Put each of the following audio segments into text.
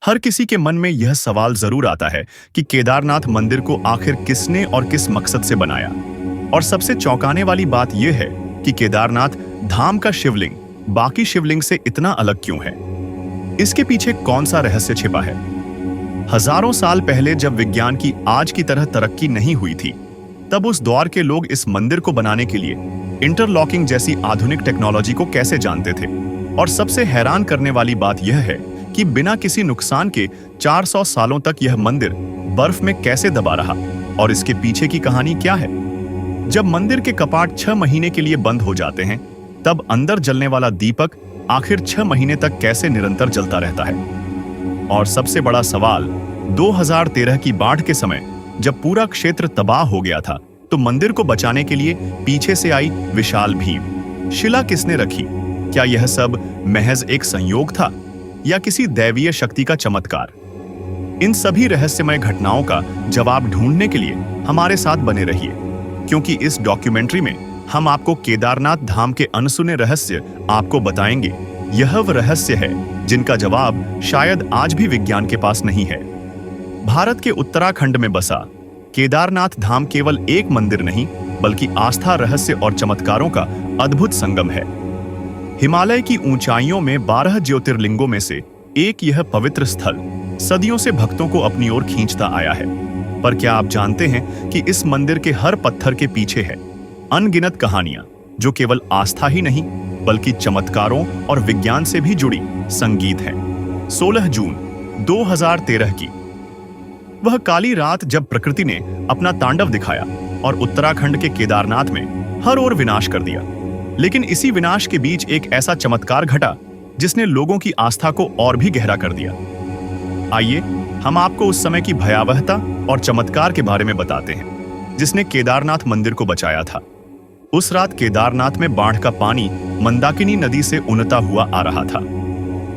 हर किसी के मन में यह सवाल जरूर आता है कि केदारनाथ मंदिर को आखिर किसने और किस मकसद से बनाया। और सबसे चौंकाने वाली बात यह है कि केदारनाथ धाम का शिवलिंग बाकी शिवलिंग से इतना अलग क्यों है। इसके पीछे कौन सा रहस्य छिपा है। हजारों साल पहले जब विज्ञान की आज की तरह तरक्की नहीं हुई थी, तब उस दौर के लोग इस मंदिर को बनाने के लिए इंटरलॉकिंग जैसी आधुनिक टेक्नोलॉजी को कैसे जानते थे। और सबसे हैरान करने वाली बात यह है कि बिना किसी नुकसान के 400 सालों तक यह मंदिर बर्फ में कैसे दबा रहा। और इसके पीछे की कहानी क्या है। जब मंदिर के कपाट 6 महीने के लिए बंद हो जाते हैं, तब अंदर जलने वाला दीपक आखिर 6 महीने तक कैसे निरंतर जलता रहता है। और सबसे बड़ा सवाल, 2013 की बाढ़ के समय जब पूरा क्षेत्र तबाह हो गया था, तो मंदिर को बचाने के लिए पीछे से आई विशाल भीम शिला किसने रखी। क्या यह सब महज एक संयोग था या किसी दैवीय शक्ति का चमत्कार। इन सभी रहस्यमय घटनाओं का जवाब ढूंढने के लिए हमारे साथ बने रहिए, क्योंकि इस डॉक्यूमेंट्री में हम आपको केदारनाथ धाम के अनसुने रहस्य आपको बताएंगे। यह वह रहस्य है जिनका जवाब शायद आज भी विज्ञान के पास नहीं है। भारत के उत्तराखंड में बसा केदारनाथ धाम केवल एक मंदिर नहीं, बल्कि आस्था, रहस्य और चमत्कारों का अद्भुत संगम है। हिमालय की ऊंचाइयों में 12 ज्योतिर्लिंगों में से एक यह पवित्र स्थल सदियों से भक्तों को अपनी ओर खींचता आया है। पर क्या आप जानते हैं कि इस मंदिर के हर पत्थर के पीछे है अनगिनत कहानियां, जो केवल आस्था ही नहीं बल्कि चमत्कारों और विज्ञान से भी जुड़ी संगीत है। 16 जून 2013 की वह काली रात जब प्रकृति ने अपना तांडव दिखाया और उत्तराखंड के केदारनाथ में हर ओर विनाश कर दिया। लेकिन इसी विनाश के बीच एक ऐसा चमत्कार घटा जिसने लोगों की आस्था को और भी गहरा कर दिया। आइए हम आपको उस समय की भयावहता और चमत्कार के बारे में बताते हैं जिसने केदारनाथ मंदिर को बचाया था। उस रात केदारनाथ में बाढ़ का पानी मंदाकिनी नदी से उनता हुआ आ रहा था।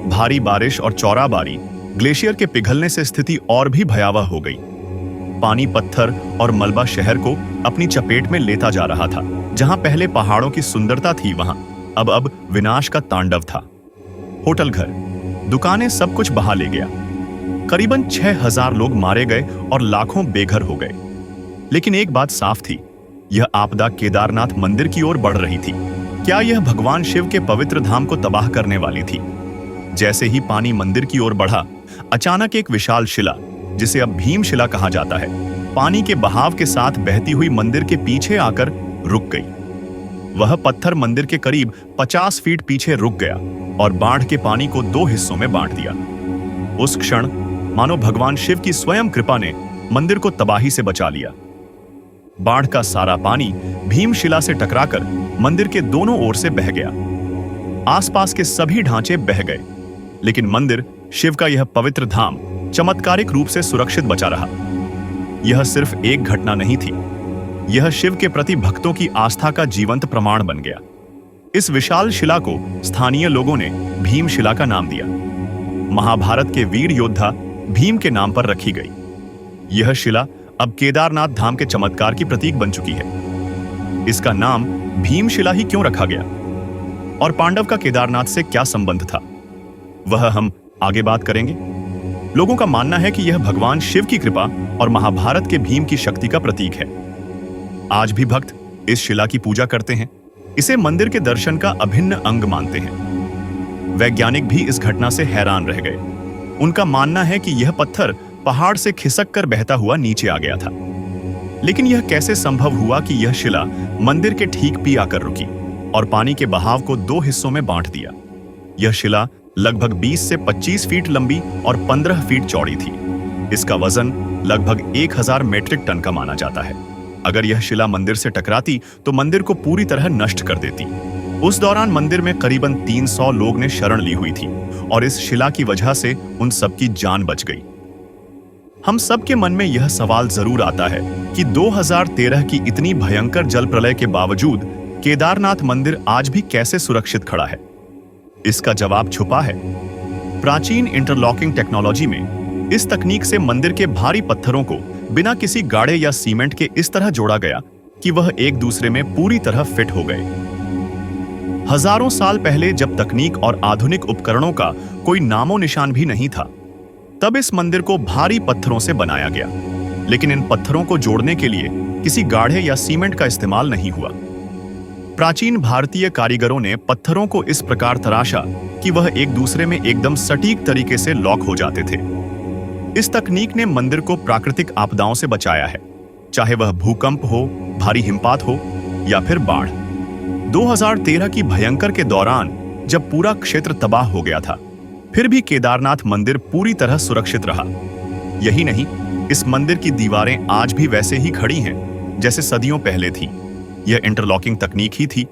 भारी बारिश और चौरा बारी ग्लेशियर के पिघलने से स्थिति और भी भयावह हो गई। पानी, पत्थर और मलबा शहर को अपनी चपेट में लेता जा रहा था। जहां पहले पहाड़ों की सुंदरता थी, वहां अब विनाश का तांडव था। होटल, घर, दुकानें, सब कुछ बहा ले गया। करीबन 6000 लोग मारे गए और लाखों बेघर हो गए। लेकिन एक बात साफ थी, यह आपदा केदारनाथ मंदिर की ओर बढ़ रही थी। क्या यह भगवान शिव के पवित्र धाम को तबाह करने वाली थी। जैसे ही पानी मंदिर की ओर बढ़ा, अचानक एक विशाल शिला, जिसे अब भीम शिला कहा जाता है, पानी के बहाव के साथ बहती हुई मंदिर के पीछे आकर रुक गई। वह पत्थर मंदिर के करीब 50 फीट पीछे रुक गया और बाढ़ के पानी को 2 हिस्सों में बांट दिया। उस क्षण मानो भगवान शिव की स्वयं कृपा ने मंदिर को तबाही से बचा लिया। बाढ़ का सारा पानी भीमशिला से टकराकर मंदिर के दोनों ओर से बह गया। आसपास के सभी ढांचे बह गए, लेकिन मंदिर, शिव का यह पवित्र धाम, चमत्कारिक रूप से सुरक्षित बचा रहा। यह सिर्फ एक घटना नहीं थी, यह शिव के प्रति भक्तों की आस्था का जीवंत प्रमाण बन गया। इस विशाल शिला को स्थानीय लोगों ने भीमशिला का नाम दिया। महाभारत के वीर योद्धा भीम के नाम पर रखी गई। यह शिला अब केदारनाथ धाम के चमत्कार की प्रतीक बन चुकी है। इसका नाम भीमशिला ही क्यों रखा गया और पांडव का केदारनाथ से क्या संबंध था, वह हम आगे बात करेंगे। लोगों का मानना है कि यह भगवान शिव की कृपा और महाभारत के भीम की शक्ति का प्रतीक है। आज भी भक्त इस शिला की पूजा करते हैं, इसे मंदिर के दर्शन का अभिन्न अंग मानते हैं। वैज्ञानिक भी इस घटना से हैरान रह गए। उनका मानना है कि यह पत्थर पहाड़ से खिसक कर बहता हुआ नीचे आ गया था। लेकिन यह कैसे संभव हुआ कि यह शिला मंदिर के ठीक पी आकर रुकी और पानी के बहाव को 2 हिस्सों में बांट दिया। यह शिला लगभग 20 से 25 फीट लंबी और 15 फीट चौड़ी थी। इसका वजन लगभग 1000 मीट्रिक टन का माना जाता है। अगर यह शिला मंदिर से टकराती तो मंदिर को पूरी तरह नष्ट कर देती। उस दौरान मंदिर में करीबन 300 लोग ने शरण ली हुई थी और इस शिला की वजह से उन सबकी जान बच गई। हम सबके मन में यह सवाल जरूर आता है कि 2013 की इतनी भयंकर जल प्रलय के बावजूद केदारनाथ मंदिर आज भी कैसे सुरक्षित खड़ा है। इसका जवाब छुपा है प्राचीन इंटरलॉकिंग टेक्नोलॉजी में। इस तकनीक से मंदिर के भारी पत्थरों को बिना किसी गाढ़े या सीमेंट के इस तरह जोड़ा गया कि वह एक दूसरे में पूरी तरह फिट हो गए। हजारों साल पहले जब तकनीक और आधुनिक उपकरणों का कोई नामो निशान भी नहीं था, तब इस मंदिर को भारी पत्थरों से बनाया गया, लेकिन इन पत्थरों को जोड़ने के लिए किसी गाढ़े या सीमेंट का इस्तेमाल नहीं हुआ। प्राचीन भारतीय कारीगरों ने पत्थरों को इस प्रकार तराशा कि वह एक दूसरे में एकदम सटीक तरीके से लॉक हो जाते थे। इस तकनीक ने मंदिर को प्राकृतिक आपदाओं से बचाया है, चाहे वह भूकंप हो, भारी हिमपात हो या फिर बाढ़। 2013 की भयंकर के दौरान जब पूरा क्षेत्र तबाह हो गया था, फिर भी केदारनाथ मंदिर पूरी तरह सुरक्षित रहा। यही नहीं, इस मंदिर की दीवारें आज भी वैसे ही खड़ी हैं जैसे सदियों पहले थी। यह इंटरलॉकिंग तकनीक ही थी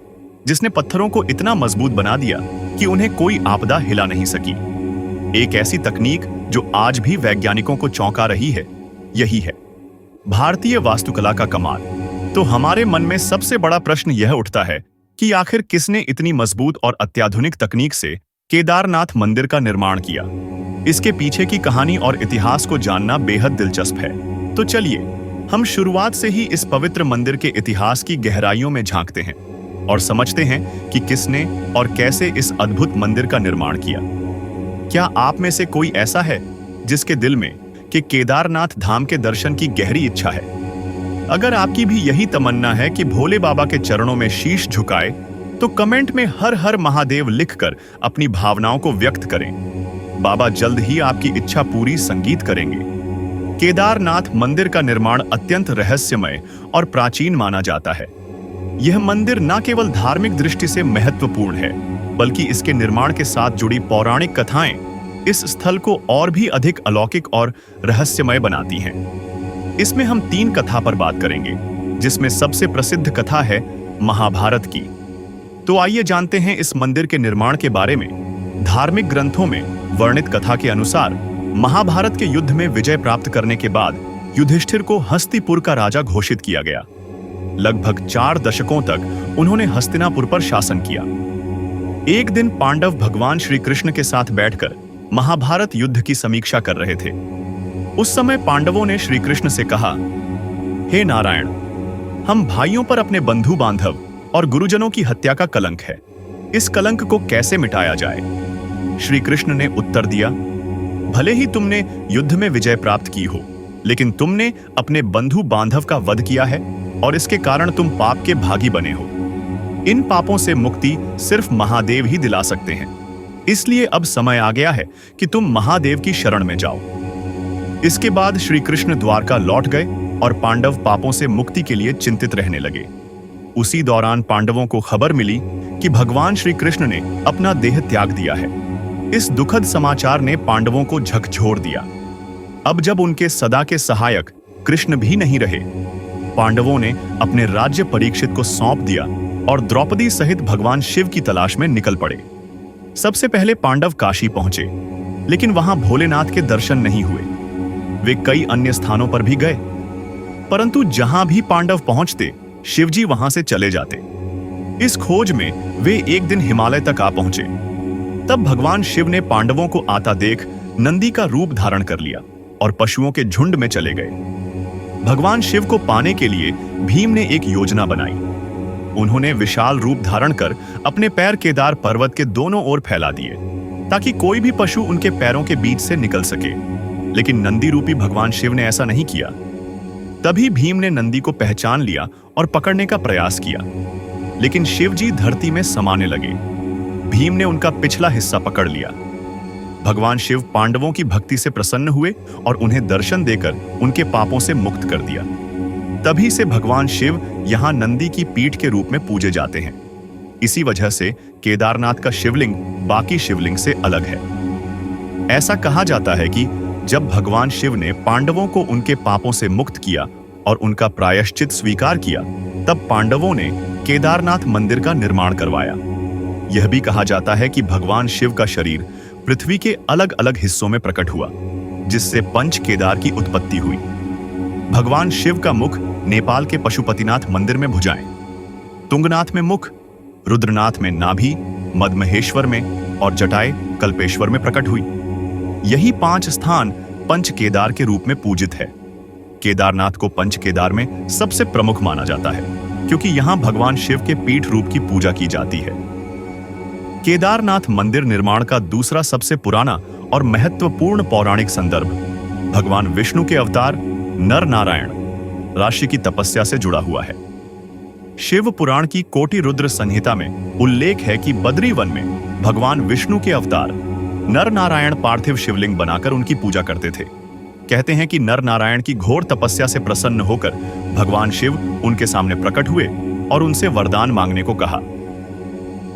जिसने पत्थरों को इतना मजबूत बना दिया कि उन्हें कोई आपदा हिला नहीं सकी। एक ऐसी तकनीक जो आज भी वैज्ञानिकों को चौंका रही है, यही है भारतीय वास्तुकला का कमाल। तो हमारे मन में सबसे बड़ा प्रश्न यह उठता है कि आखिर किसने इतनी मजबूत और अत्याधुनिक तकनीक से केदारनाथ मंदिर का निर्माण किया। इसके पीछे की कहानी और इतिहास को जानना बेहद दिलचस्प है। तो चलिए हम शुरुआत से ही इस पवित्र मंदिर के इतिहास की गहराइयों में झांकते हैं और समझते हैं कि किसने और कैसे इस अद्भुत मंदिर का निर्माण किया। क्या आप में से कोई ऐसा है जिसके दिल में कि केदारनाथ धाम के दर्शन की गहरी इच्छा है? अगर आपकी भी यही तमन्ना है कि भोले बाबा के चरणों में शीश झुकाए, तो कमेंट में हर हर महादेव लिखकर अपनी भावनाओं को व्यक्त करें। बाबा जल्द ही आपकी इच्छा पूरी संगीत करेंगे। केदारनाथ मंदिर का निर्माण अत्यंत रहस्यमय और प्राचीन माना जाता है। यह मंदिर न केवल धार्मिक दृष्टि से महत्वपूर्ण है, बल्कि इसके निर्माण के साथ जुड़ी पौराणिक कथाएं इस स्थल को और भी अधिक अलौकिक और रहस्यमय बनाती हैं। इसमें हम 3 कथा पर बात करेंगे, जिसमें सबसे प्रसिद्ध कथा है महाभारत की। तो आइए जानते हैं इस मंदिर के निर्माण के बारे में। धार्मिक ग्रंथों में वर्णित कथा के अनुसार महाभारत के युद्ध में विजय प्राप्त करने के बाद युधिष्ठिर को हस्तिपुर का राजा घोषित किया गया। लगभग 4 दशकों तक उन्होंने हस्तिनापुर पर शासन किया। एक दिन पांडव भगवान श्री कृष्ण के साथ बैठकर महाभारत युद्ध की समीक्षा कर रहे थे। उस समय पांडवों ने श्री कृष्ण से कहा, हे नारायण, हम भाइयों पर अपने बंधु बांधव और गुरुजनों की हत्या का कलंक है। इस कलंक को कैसे मिटाया जाए? श्री कृष्ण ने उत्तर दिया, भले ही तुमने युद्ध में विजय प्राप्त की हो, लेकिन तुमने अपने बंधु बांधव का वध किया है और इसके कारण तुम पाप के भागी बने हो। इन पापों से मुक्ति सिर्फ महादेव ही दिला सकते हैं। इसलिए अब समय आ गया है कि तुम महादेव की शरण में जाओ। इसके बाद श्री कृष्ण द्वारका लौट गए और पांडव पापों से मुक्ति के लिए चिंतित रहने लगे। उसी दौरान पांडवों को खबर मिली कि भगवान श्री कृष्ण ने अपना देह त्याग दिया है। इस दुखद समाचार ने पांडवों को झकझोर दिया। अब जब उनके सदा के सहायक कृष्ण भी नहीं रहे, पांडवों ने अपने राज्य परीक्षित को सौंप दिया और द्रौपदी सहित भगवान शिव की तलाश में निकल पड़े। सबसे पहले पांडव काशी पहुंचे, लेकिन वहां भोलेनाथ के दर्शन नहीं हुए। वे कई अन्य स्थानों पर भी गए, परंतु जहां भी पांडव पहुंचते, शिवजी वहां से चले जाते। इस खोज में वे एक दिन हिमालय तक आ पहुंचे। तब भगवान शिव ने पांडवों को आता देख नंदी का रूप धारण कर लिया और पशुओं के झुंड में चले गए। भगवान शिव को पाने के लिए भीम ने एक योजना बनाई। उन्होंने विशाल रूप धारण कर अपने पैर केदार पर्वत के दोनों ओर फैला दिए, ताकि कोई भी पशु उनके पैरों के बीच से निकल सके। लेकिन नंदी रूपी भगवान शिव ने ऐसा नहीं किया। तभी भीम ने नंदी को पहचान लिया और पकड़ने का प्रयास किया, लेकिन शिवजी धरती में समाने लगे। भीम ने उनका पिछला हिस्सा पकड़ लिया। भगवान शिव पांडवों की भक्ति से प्रसन्न हुए और उन्हें दर्शन देकर उनके पापों से मुक्त कर दिया। तभी से भगवान शिव यहाँ नंदी की पीठ के रूप में पूजे जाते हैं। इसी वजह से केदारनाथ का शिवलिंग बाकी शिवलिंग से अलग है। ऐसा कहा जाता है कि जब भगवान शिव ने पांडवों को उनके पापों से मुक्त किया और उनका प्रायश्चित स्वीकार किया, तब पांडवों ने केदारनाथ मंदिर का निर्माण करवाया। यह भी कहा जाता है कि भगवान शिव का शरीर पृथ्वी के अलग अलग हिस्सों में प्रकट हुआ, जिससे पंच केदार की उत्पत्ति हुई। भगवान शिव का मुख नेपाल के पशुपतिनाथ मंदिर में भुजाएं, तुंगनाथ में मुख, रुद्रनाथ में नाभि, मदमहेश्वर में और जटाय कल्पेश्वर में प्रकट हुई। यही 5 स्थान पंच केदार के रूप में पूजित है। केदारनाथ को पंच केदार में सबसे प्रमुख माना जाता है, क्योंकि यहाँ भगवान शिव के पीठ रूप की पूजा की जाती है। केदारनाथ मंदिर निर्माण का दूसरा सबसे पुराना और महत्वपूर्ण पौराणिक संदर्भ भगवान विष्णु के अवतार नर नारायण राशि की तपस्या से जुड़ा हुआ है। शिव पुराण की कोटि रुद्र संहिता में उल्लेख है कि बद्री वन में भगवान विष्णु के अवतार नर नारायण पार्थिव शिवलिंग बनाकर उनकी पूजा करते थे। कहते हैं कि नर नारायण की घोर तपस्या से प्रसन्न होकर भगवान शिव उनके सामने प्रकट हुए और उनसे वरदान मांगने को कहा।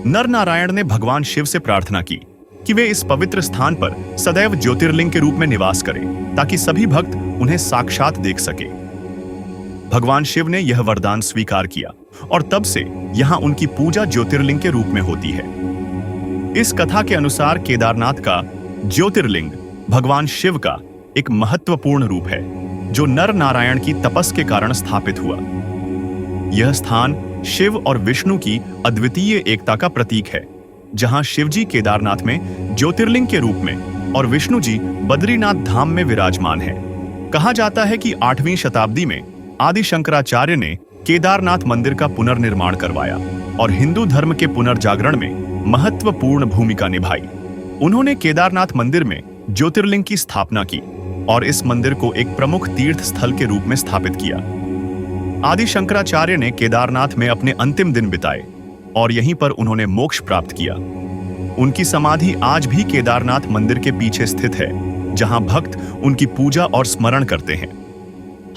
नर नारायण ने भगवान शिव से प्रार्थना की कि वे इस पवित्र स्थान पर सदैव ज्योतिर्लिंग के रूप में निवास करें ताकि सभी भक्त उन्हें साक्षात देख सके। भगवान शिव ने यह वरदान स्वीकार किया और तब से यहां उनकी पूजा ज्योतिर्लिंग के रूप में होती है। इस कथा के अनुसार केदारनाथ का ज्योतिर्लिंग भगवान शिव का एक महत्वपूर्ण रूप है जो नर नारायण की तपस के कारण स्थापित हुआ। यह स्थान शिव और विष्णु की अद्वितीय एकता का प्रतीक है, जहां शिवजी केदारनाथ में ज्योतिर्लिंग के रूप में और विष्णु जी बद्रीनाथ धाम में विराजमान हैं। कहा जाता है कि 8वीं शताब्दी में आदि शंकराचार्य ने केदारनाथ मंदिर का पुनर्निर्माण करवाया और हिंदू धर्म के पुनर्जागरण में महत्वपूर्ण भूमिका निभाई। उन्होंने केदारनाथ मंदिर में ज्योतिर्लिंग की स्थापना की और इस मंदिर को एक प्रमुख तीर्थ स्थल के रूप में स्थापित किया। आदि शंकराचार्य ने केदारनाथ में अपने अंतिम दिन बिताए और यहीं पर उन्होंने मोक्ष प्राप्त किया। उनकी समाधि आज भी केदारनाथ मंदिर के पीछे स्थित है, जहां भक्त उनकी पूजा और स्मरण करते हैं।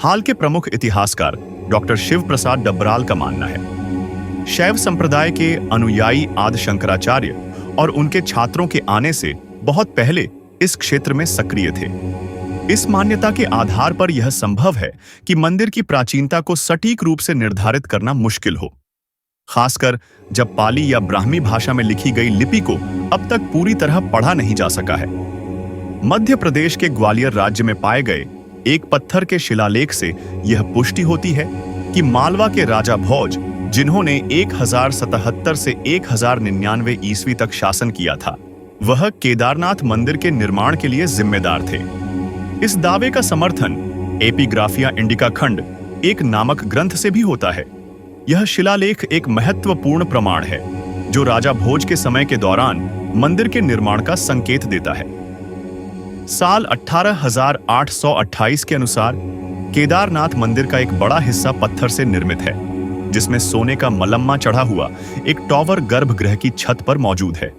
हाल के प्रमुख इतिहासकार डॉक्टर शिव प्रसाद डबराल का मानना है शैव संप्रदाय के अनुयायी आदि शंकराचार्य और उनके छात्रों के आने से बहुत पहले इस क्षेत्र में सक्रिय थे। इस मान्यता के आधार पर यह संभव है कि मंदिर की प्राचीनता को सटीक रूप से निर्धारित करना मुश्किल हो, खासकर जब पाली या ब्राह्मी भाषा में लिखी गई लिपि को अब तक पूरी तरह पढ़ा नहीं जा सका है। मध्य प्रदेश के ग्वालियर राज्य में पाए गए एक पत्थर के शिलालेख से यह पुष्टि होती है कि मालवा के राजा भोज, जिन्होंने 1077 से 1099 ईस्वी तक शासन किया था, वह केदारनाथ मंदिर के निर्माण के लिए जिम्मेदार थे। इस दावे का समर्थन एपिग्राफिया इंडिका खंड एक नामक ग्रंथ से भी होता है। यह शिलालेख एक महत्वपूर्ण प्रमाण है जो राजा भोज के समय के दौरान मंदिर के निर्माण का संकेत देता है। साल 18,828 के अनुसार केदारनाथ मंदिर का एक बड़ा हिस्सा पत्थर से निर्मित है, जिसमें सोने का मलम्मा चढ़ा हुआ एक टॉवर गर्भगृह की छत पर मौजूद है।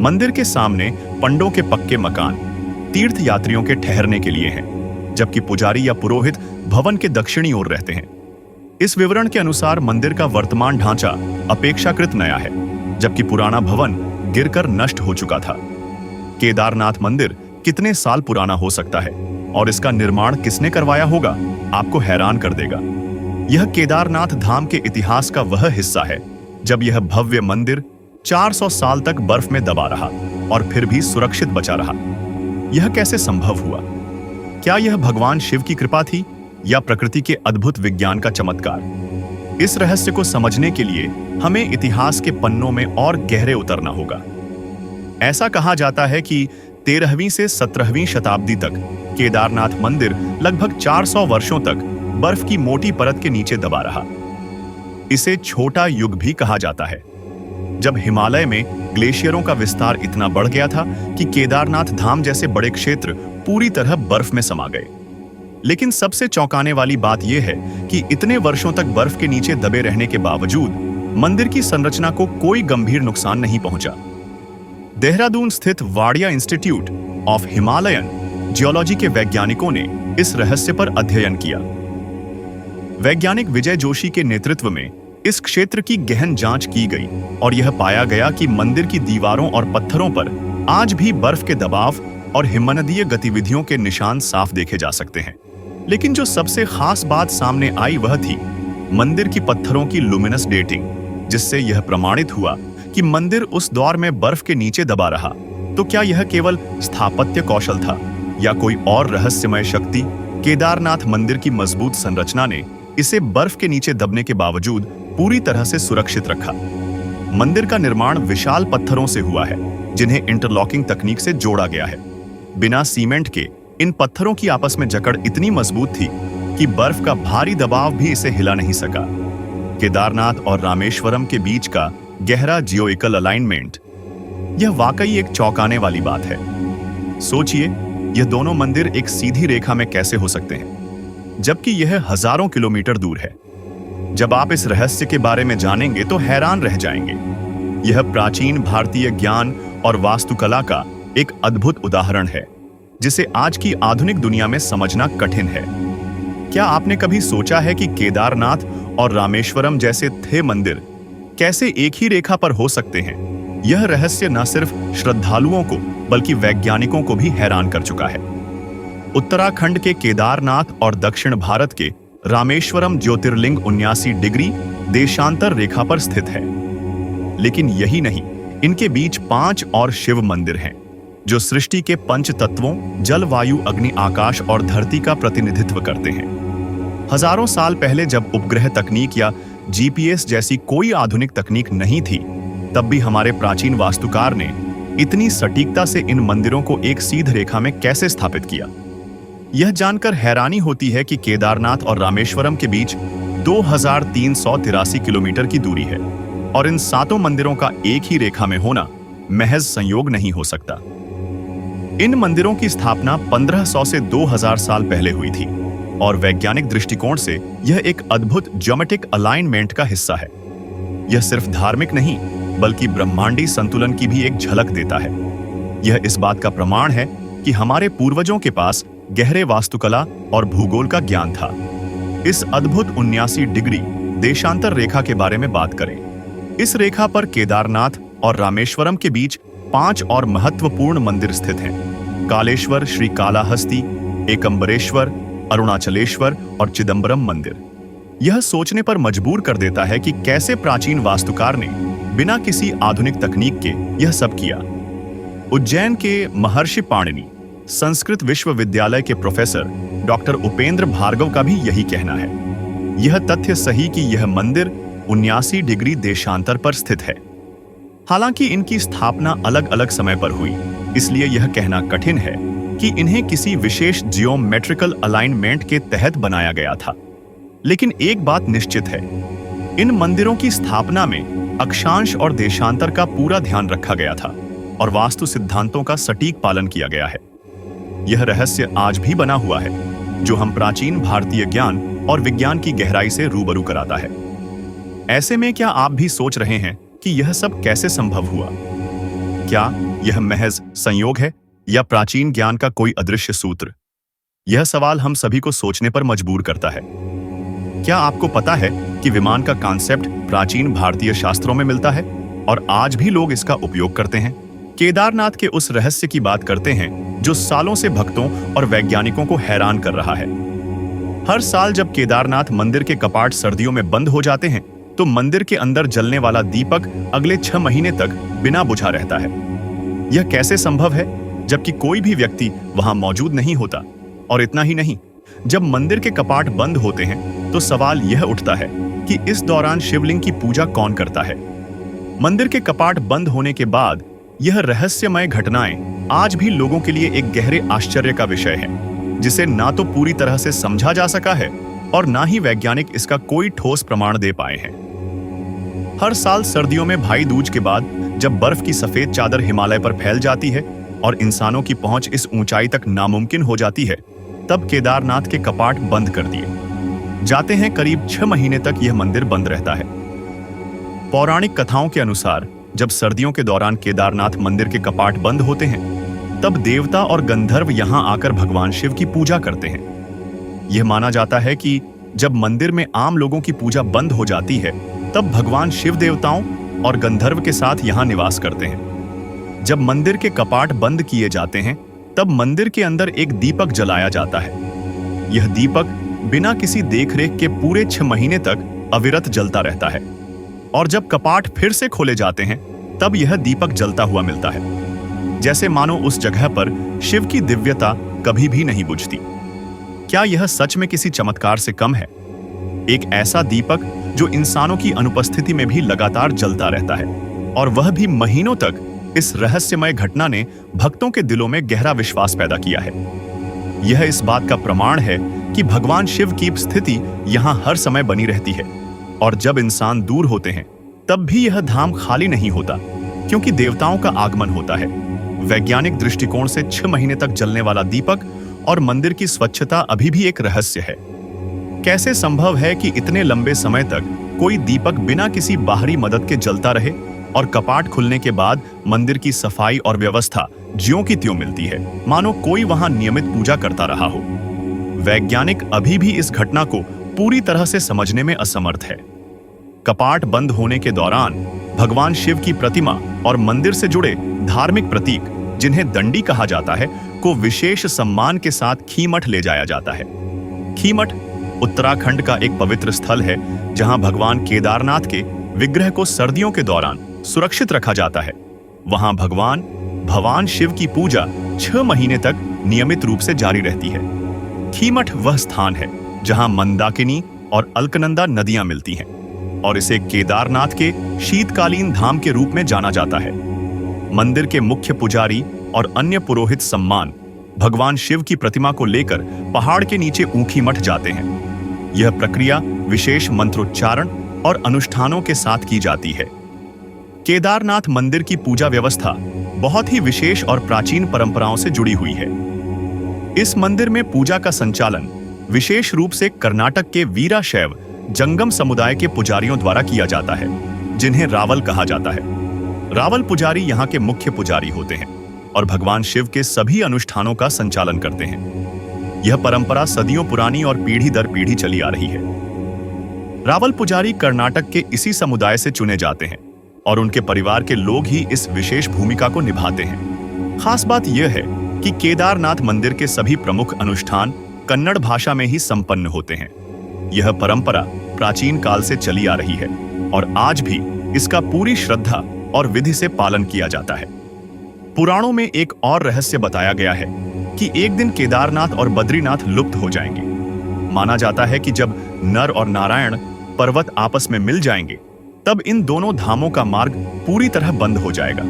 मंदिर के सामने पंडों के पक्के मकान तीर्थ यात्रियों के ठहरने के लिए हैं, जबकि पुजारी या पुरोहित भवन के दक्षिणी ओर रहते हैं। इस विवरण के अनुसार मंदिर का वर्तमान ढांचा अपेक्षाकृत नया है, जबकि पुराना भवन गिरकर नष्ट हो चुका था। केदारनाथ मंदिर कितने साल पुराना हो सकता है और इसका निर्माण किसने करवाया होगा, आपको हैरान कर देगा। यह केदारनाथ धाम के इतिहास का वह हिस्सा है जब यह भव्य मंदिर 400 साल तक बर्फ में दबा रहा और फिर भी सुरक्षित बचा रहा। यह कैसे संभव हुआ? क्या यह भगवान शिव की कृपा थी या प्रकृति के अद्भुत विज्ञान का चमत्कार? इस रहस्य को समझने के लिए हमें इतिहास के पन्नों में और गहरे उतरना होगा। ऐसा कहा जाता है कि 13वीं से 17वीं शताब्दी तक केदारनाथ मंदिर लगभग 400 वर्षों तक बर्फ की मोटी परत के नीचे दबा रहा। इसे छोटा युग भी कहा जाता है, जब हिमालय में ग्लेशियरों का विस्तार इतना बढ़ गया था कि केदारनाथ धाम जैसे बड़े क्षेत्र पूरी तरह बर्फ में समा गए। लेकिन सबसे चौंकाने वाली बात यह है कि इतने वर्षों तक बर्फ के नीचे दबे रहने के बावजूद मंदिर की संरचना को कोई गंभीर नुकसान नहीं पहुंचा। देहरादून स्थित Wadia institute of Himalayan geology के वैज्ञानिकों ने इस रहस्य पर अध्ययन किया। वैज्ञानिक विजय जोशी के नेतृत्व में इस क्षेत्र की गहन जांच की गई और यह पाया गया कि मंदिर की दीवारों और पत्थरों पर आज भी बर्फ के दबाव और हिमनदीय गतिविधियों के निशान साफ देखे जा सकते हैं। लेकिन जो सबसे खास बात सामने आई वह थी मंदिर की पत्थरों की लुमिनस डेटिंग, जिससे यह प्रमाणित हुआ कि मंदिर उस दौर में बर्फ के नीचे दबा रहा। तो क्या यह केवल स्थापत्य कौशल था या कोई और रहस्यमय शक्ति? केदारनाथ मंदिर की मजबूत संरचना ने इसे बर्फ के नीचे दबने के बावजूद पूरी तरह से सुरक्षित रखा। मंदिर का निर्माण विशाल पत्थरों से हुआ है, जिन्हें इंटरलॉकिंग तकनीक से जोड़ा गया है। बिना सीमेंट के इन पत्थरों की आपस में जकड़ इतनी मजबूत थी कि बर्फ का भारी दबाव भी इसे हिला नहीं सका। केदारनाथ और रामेश्वरम के बीच का गहरा जियोइकल अलाइनमेंट। यह वाकई एक चौंकाने वाली बात है। सोचिए, यह दोनों मंदिर एक सीधी रेखा में कैसे हो सकते हैं, जबकि यह हजारों किलोमीटर दूर है। जब आप इस रहस्य के बारे में जानेंगे तो हैरान रह जाएंगे। यह प्राचीन भारतीय ज्ञान और वास्तुकला का एक अद्भुत उदाहरण है, जिसे आज की आधुनिक दुनिया में समझना कठिन है। क्या आपने कभी सोचा है कि केदारनाथ और रामेश्वरम जैसे थे मंदिर कैसे एक ही रेखा पर हो सकते हैं? यह रहस्य न सिर्फ श्रद्धालुओं को बल्कि वैज्ञानिकों को भी हैरान कर चुका है। उत्तराखंड के केदारनाथ और दक्षिण भारत के रामेश्वरम ज्योतिर्लिंग 79 डिग्री देशांतर रेखा पर स्थित है। लेकिन यही नहीं, इनके बीच 5 और शिव मंदिर हैं, जो सृष्टि के पंच तत्वों जल, वायु, अग्नि, आकाश और धरती का प्रतिनिधित्व करते हैं। हजारों साल पहले जब उपग्रह तकनीक या जीपीएस जैसी कोई आधुनिक तकनीक नहीं थी, तब भी हमारे प्राचीन वास्तुकार ने इतनी सटीकता से इन मंदिरों को एक सीधी रेखा में कैसे स्थापित किया। यह जानकर हैरानी होती है कि केदारनाथ और रामेश्वरम के बीच 2383 किलोमीटर की दूरी है, और इन 7 मंदिरों का एक ही रेखा में होना महज संयोग नहीं हो सकता। इन मंदिरों की स्थापना 1500 से 2000 साल पहले हुई थी, और वैज्ञानिक दृष्टिकोण से यह एक अद्भुत ज्योमेट्रिक अलाइनमेंट का हिस्सा है। यह सिर्फ धार्मिक नहीं बल्कि ब्रह्मांडी संतुलन की भी एक झलक देता है। यह इस बात का प्रमाण है कि हमारे पूर्वजों के पास गहरे वास्तुकला और भूगोल का ज्ञान था। इस अद्भुत 79 डिग्री देशांतर रेखा के बारे में बात करें। इस रेखा पर केदारनाथ और रामेश्वरम के बीच 5 और महत्वपूर्ण मंदिर स्थित हैं: कालेश्वर, श्री कालाहस्ती, एकम्बरेश्वर, अरुणाचलेश्वर और चिदंबरम मंदिर। यह सोचने पर मजबूर कर देता है कि कैसे प्राचीन वास्तुकार ने बिना किसी आधुनिक तकनीक के यह सब किया। उज्जैन के महर्षि पाणिनि संस्कृत विश्वविद्यालय के प्रोफेसर डॉक्टर उपेंद्र भार्गव का भी यही कहना है। यह तथ्य सही कि यह मंदिर 79 डिग्री देशांतर पर स्थित है। हालांकि इनकी स्थापना अलग अलग समय पर हुई, इसलिए यह कहना कठिन है कि इन्हें किसी विशेष जियोमेट्रिकल अलाइनमेंट के तहत बनाया गया था। लेकिन एक बात निश्चित है, इन मंदिरों की स्थापना में अक्षांश और देशांतर का पूरा ध्यान रखा गया था और वास्तु सिद्धांतों का सटीक पालन किया गया है। यह रहस्य आज भी बना हुआ है, जो हम प्राचीन भारतीय ज्ञान और विज्ञान की गहराई से रूबरू कराता है। ऐसे में क्या आप भी सोच रहे हैं कि यह सब कैसे संभव हुआ? क्या यह महज संयोग है या प्राचीन ज्ञान का कोई अदृश्य सूत्र? यह सवाल हम सभी को सोचने पर मजबूर करता है। क्या आपको पता है कि विमान का कॉन्सेप्ट प्राचीन भारतीय शास्त्रों में मिलता है और आज भी लोग इसका उपयोग करते हैं? केदारनाथ के उस रहस्य की बात करते हैं जो सालों से भक्तों और वैज्ञानिकों को हैरान कर रहा है। हर साल जब केदारनाथ मंदिर के कपाट सर्दियों में बंद हो जाते हैं, तो मंदिर के अंदर जलने वाला दीपक अगले 6 महीने तक बिना बुझा रहता है। यह कैसे संभव है, जबकि कोई भी व्यक्ति वहां मौजूद नहीं होता? और इतना ही नहीं, जब मंदिर के कपाट बंद होते हैं तो सवाल यह उठता है कि इस दौरान शिवलिंग की पूजा कौन करता है? मंदिर के कपाट बंद होने के बाद यह रहस्यमय घटनाएं आज भी लोगों के लिए एक गहरे आश्चर्य का विषय है, जिसे ना तो पूरी तरह से समझा जा सका है और ना ही वैज्ञानिक इसका कोई ठोस प्रमाण दे पाए हैं। हर साल सर्दियों में भाई दूज के बाद जब बर्फ की सफेद चादर हिमालय पर फैल जाती है और इंसानों की पहुंच इस ऊंचाई तक नामुमकिन हो जाती है, तब केदारनाथ के कपाट बंद कर दिए जाते हैं। करीब 6 महीने तक यह मंदिर बंद रहता है। पौराणिक कथाओं के अनुसार जब सर्दियों के दौरान केदारनाथ मंदिर के कपाट बंद होते हैं, तब देवता और गंधर्व यहां आकर भगवान शिव की पूजा करते हैं। यह माना जाता है कि जब मंदिर में आम लोगों की पूजा बंद हो जाती है, तब भगवान शिव देवताओं और गंधर्व के साथ यहां निवास करते हैं। जब मंदिर के कपाट बंद किए जाते हैं, तब मंदिर के अंदर एक दीपक जलाया जाता है। यह दीपक बिना किसी देखरेख के पूरे 6 महीने तक अविरत जलता रहता है, और जब कपाट फिर से खोले जाते हैं, तब यह दीपक जलता हुआ मिलता है, जैसे मानो उस जगह पर शिव की दिव्यता कभी भी नहीं बुझती। क्या यह सच में किसी चमत्कार से कम है? एक ऐसा दीपक जो इंसानों की अनुपस्थिति में भी लगातार जलता रहता है, और वह भी महीनों तक। इस रहस्यमय घटना ने भक्तों के दिलों में गहरा विश्वास पैदा किया है। यह इस बात का प्रमाण है कि भगवान शिव की स्थिति यहां हर समय बनी रहती है, और जब इंसान दूर होते हैं तब भी यह धाम खाली नहीं होता, क्योंकि देवताओं का आगमन होता है। वैज्ञानिक दृष्टिकोण से 6 महीने तक जलने वाला दीपक और मंदिर की स्वच्छता अभी भी एक रहस्य है। कैसे संभव है कि इतने लंबे समय तक कोई दीपक बिना किसी बाहरी मदद के जलता रहे और कपाट खुलने के बाद मंदिर की सफाई और व्यवस्था ज्यों की त्यों मिलती है, मानो कोई वहां नियमित पूजा करता रहा हो। वैज्ञानिक अभी भी इस घटना को पूरी तरह से समझने में असमर्थ है। कपाट बंद होने के दौरान भगवान शिव की प्रतिमा और मंदिर से जुड़े धार्मिक प्रतीक, जिन्हें दंडी कहा जाता है, को विशेष सम्मान के साथ खीमठ ले जाया जाता है। खीमठ उत्तराखंड का एक पवित्र स्थल है, जहां भगवान केदारनाथ के विग्रह को सर्दियों के दौरान सुरक्षित रखा जाता है। वहां भगवान शिव की पूजा 6 महीने तक नियमित रूप से जारी रहती है। खीमठ वह स्थान है जहां मंदाकिनी और अलकनंदा नदियां मिलती हैं, और इसे केदारनाथ के शीतकालीन धाम के रूप में जाना जाता है। मंदिर के मुख्य पुजारी और अन्य पुरोहित सम्मान भगवान शिव की प्रतिमा को लेकर पहाड़ के नीचे ऊखी मठ जाते हैं। यह प्रक्रिया विशेष मंत्रोच्चारण और अनुष्ठानों के साथ की जाती है। केदारनाथ मंदिर की पूजा व्यवस्था बहुत ही विशेष और प्राचीन परंपराओं से जुड़ी हुई है। इस मंदिर में पूजा का संचालन विशेष रूप से कर्नाटक के वीराशैव जंगम समुदाय के पुजारियों द्वारा किया जाता है, जिन्हें रावल कहा जाता है। रावल पुजारी यहाँ के मुख्य पुजारी होते हैं और भगवान शिव के सभी अनुष्ठानों का संचालन करते हैं। यह परंपरा सदियों पुरानी और पीढ़ी दर पीढ़ी चली आ रही है। रावल पुजारी कर्नाटक के इसी समुदाय से चुने जाते हैं और उनके परिवार के लोग ही इस विशेष भूमिका को निभाते हैं। खास बात यह है कि केदारनाथ मंदिर के सभी प्रमुख अनुष्ठान कन्नड़ भाषा में ही संपन्न होते हैं। यह परंपरा प्राचीन काल से चली आ रही है और आज भी इसका पूरी श्रद्धा और विधि से पालन किया जाता है। पुराणों में एक और रहस्य बताया गया है कि एक दिन केदारनाथ और बद्रीनाथ लुप्त हो जाएंगे। माना जाता है कि जब नर और नारायण पर्वत आपस में मिल जाएंगे, तब इन दोनों धामों का मार्ग पूरी तरह बंद हो जाएगा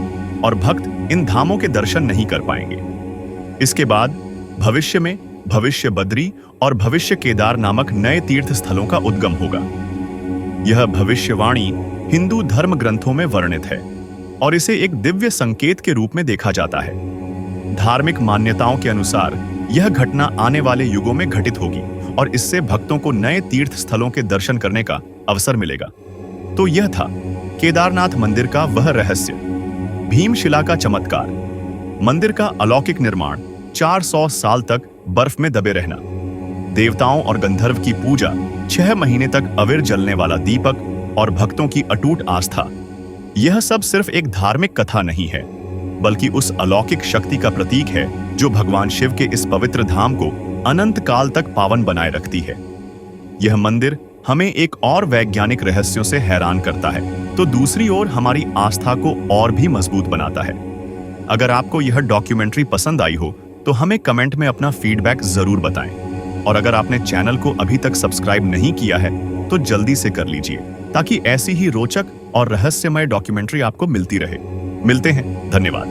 और भक्त इन धामों के दर्शन नहीं कर पाएंगे। इसके बाद भविष्य में भविष्य बद्री और भविष्य केदार नामक नए तीर्थ स्थलों का उद्गम होगा। यह भविष्यवाणी हिंदू धर्म ग्रंथों में वर्णित है और इसे एक दिव्य संकेत के रूप में देखा जाता है। धार्मिक मान्यताओं के अनुसार यह घटना आने वाले युगों में घटित होगी और इससे भक्तों को नए तीर्थ स्थलों के दर्शन करने का अवसर मिलेगा। तो यह था केदारनाथ मंदिर का वह रहस्य, भीमशिला का चमत्कार, मंदिर का अलौकिक निर्माण, 400 साल तक बर्फ में दबे रहना, देवताओं और गंधर्व की पूजा, 6 महीने तक अविर जलने वाला दीपक और भक्तों की अटूट आस्था। यह सब सिर्फ एक धार्मिक कथा नहीं है, बल्कि उस अलौकिक शक्ति का प्रतीक है जो भगवान शिव के इस पवित्र धाम को अनंत काल तक पावन बनाए रखती है। यह मंदिर हमें एक और वैज्ञानिक रहस्यों से हैरान करता है, तो दूसरी ओर हमारी आस्था को और भी मजबूत बनाता है। अगर आपको यह डॉक्यूमेंट्री पसंद आई हो तो हमें कमेंट में अपना फीडबैक जरूर बताएं, और अगर आपने चैनल को अभी तक सब्सक्राइब नहीं किया है तो जल्दी से कर लीजिए, ताकि ऐसी ही रोचक और रहस्यमय डॉक्यूमेंट्री आपको मिलती रहे। मिलते हैं, धन्यवाद।